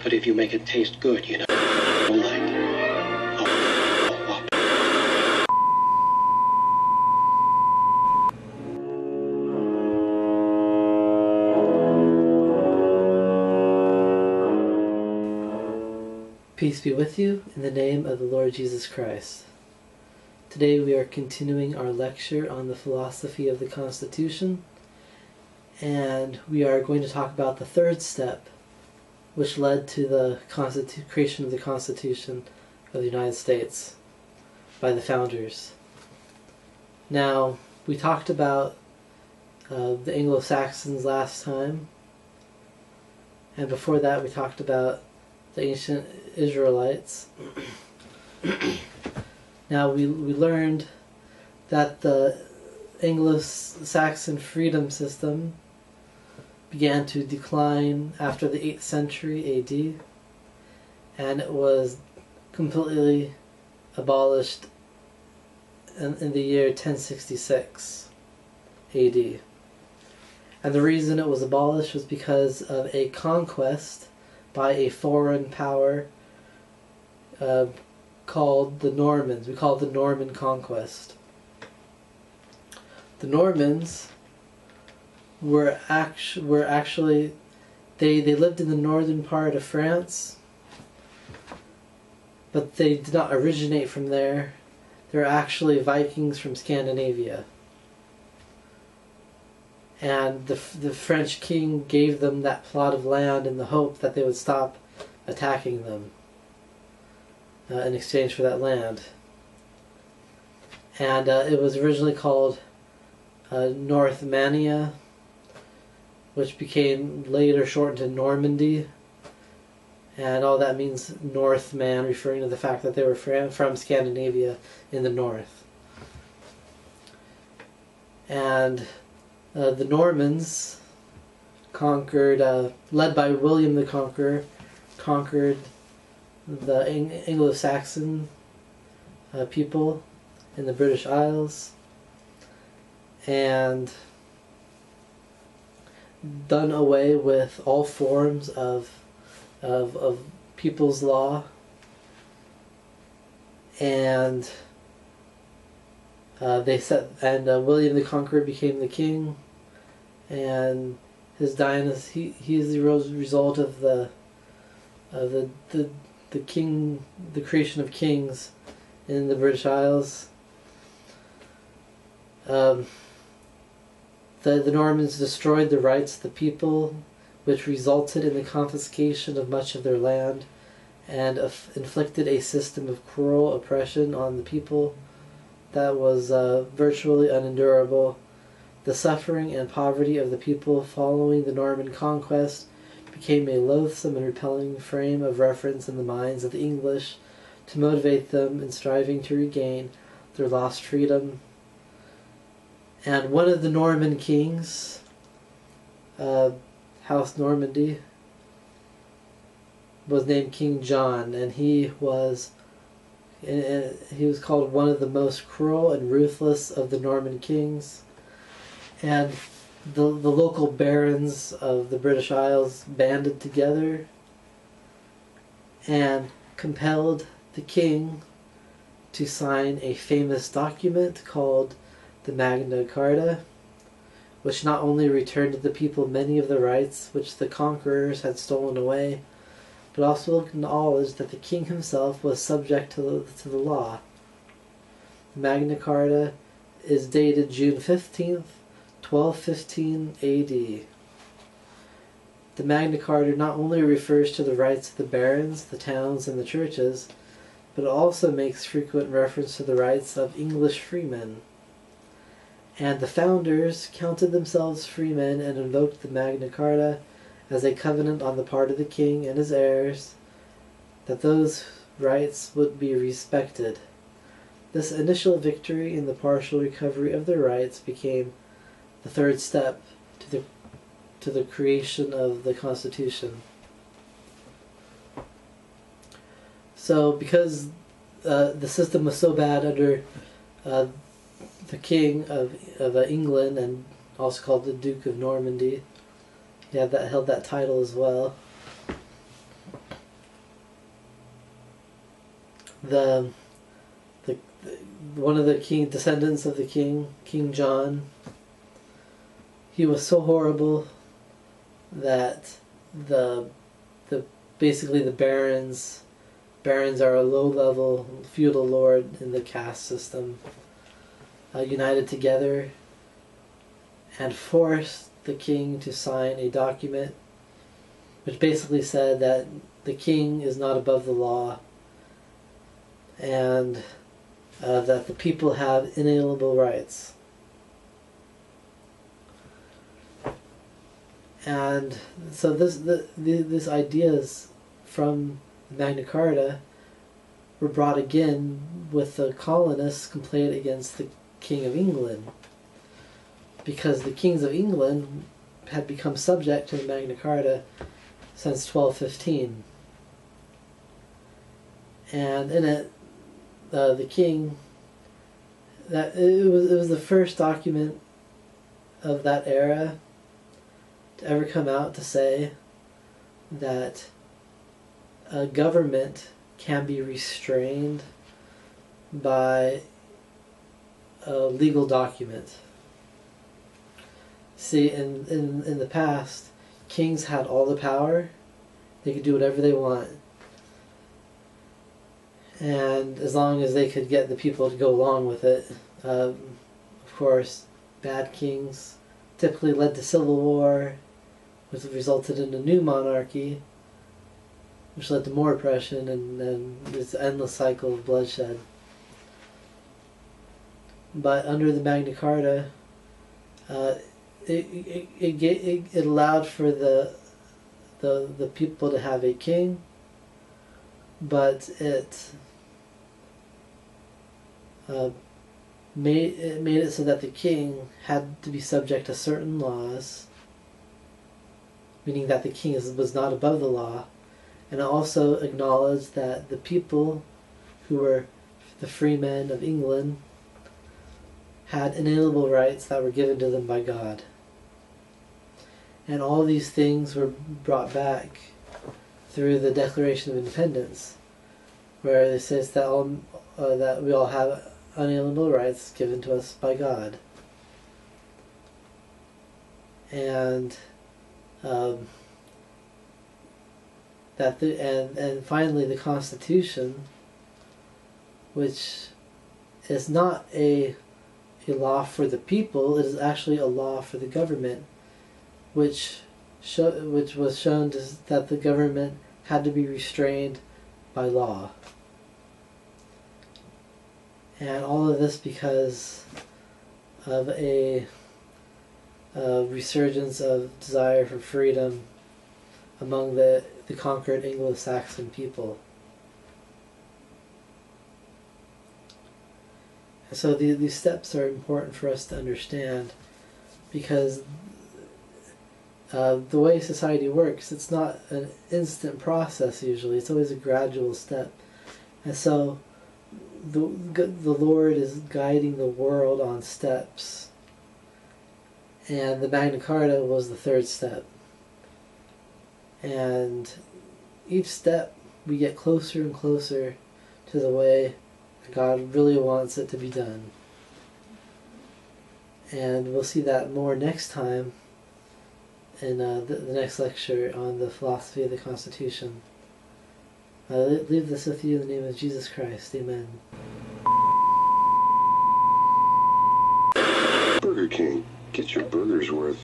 But if you make it taste good, you know, like... Peace be with you in the name of the Lord Jesus Christ. Today we are continuing our lecture on the philosophy of the Constitution, and we are going to talk about the third step which led to the creation of the Constitution of the United States by the founders. Now, we talked about the Anglo-Saxons last time, and before that we talked about the ancient Israelites. Now we learned that the Anglo-Saxon freedom system began to decline after the 8th century AD, and it was completely abolished in the year 1066 AD. And the reason it was abolished was because of a conquest by a foreign power called the Normans. We call it the Norman Conquest. The Normans were actually they lived in the northern part of France, but they did not originate from there. They're actually Vikings from Scandinavia. And the French king gave them that plot of land in the hope that they would stop attacking them in exchange for that land. And it was originally called Northmania, which became later shortened to Normandy. And all that means Northman, referring to the fact that they were from Scandinavia in the north. And the Normans conquered, led by William the Conqueror, conquered the Anglo-Saxon people in the British Isles, and done away with all forms of people's law, and William the Conqueror became the king, and his dynasty. He is the result of the creation of kings in the British Isles. The Normans destroyed the rights of the people, which resulted in the confiscation of much of their land, and inflicted a system of cruel oppression on the people that was virtually unendurable. The suffering and poverty of the people following the Norman conquest became a loathsome and repelling frame of reference in the minds of the English to motivate them in striving to regain their lost freedom. And one of the Norman kings, House Normandy, was named King John, and he was called one of the most cruel and ruthless of the Norman kings. And the local barons of the British Isles banded together and compelled the king to sign a famous document called the Magna Charter, which not only returned to the people many of the rights which the conquerors had stolen away, but also acknowledged that the king himself was subject to the law. The Magna Charta is dated June 15th, 1215 AD. The Magna Charta not only refers to the rights of the barons, the towns, and the churches, but it also makes frequent reference to the rights of English freemen. And the founders counted themselves freemen and invoked the Magna Charta as a covenant on the part of the king and his heirs that those rights would be respected. This initial victory in the partial recovery of their rights became the third step to the creation of the Constitution. So because the system was so bad under the King of England, and also called the Duke of Normandy, he held that title as well. the one of the descendants of the king, King John, he was so horrible that the basically the barons are a low-level feudal lord in the caste system, united together and forced the king to sign a document which basically said that the king is not above the law and that the people have inalienable rights. And so these ideas from Magna Carta were brought again with the colonists' complaint against the King of England, because the kings of England had become subject to the Magna Carta since 1215. And in it, the king, that it was the first document of that era to ever come out to say that a government can be restrained by a legal document. See, in the past, kings had all the power. They could do whatever they want. And as long as they could get the people to go along with it. Of course, bad kings typically led to civil war, which resulted in a new monarchy, which led to more oppression and this endless cycle of bloodshed. But under the Magna Carta, it allowed for the people to have a king, but it made it so that the king had to be subject to certain laws, meaning that the king was not above the law, and it also acknowledged that the people who were the free men of England had inalienable rights that were given to them by God. And all these things were brought back through the Declaration of Independence, where it says that that we all have unalienable rights given to us by God. And and finally the Constitution, which is not a law for the people, it is actually a law for the government, which was shown that the government had to be restrained by law. And all of this because of a resurgence of desire for freedom among the conquered Anglo-Saxon people. So these steps are important for us to understand, because the way society works, it's not an instant process usually. It's always a gradual step. And so the Lord is guiding the world on steps. And the Magna Carta was the third step. And each step we get closer and closer to the way God really wants it to be done. And we'll see that more next time in the next lecture on the philosophy of the Constitution. I leave this with you in the name of Jesus Christ. Amen. Burger King. Get your burger's worth.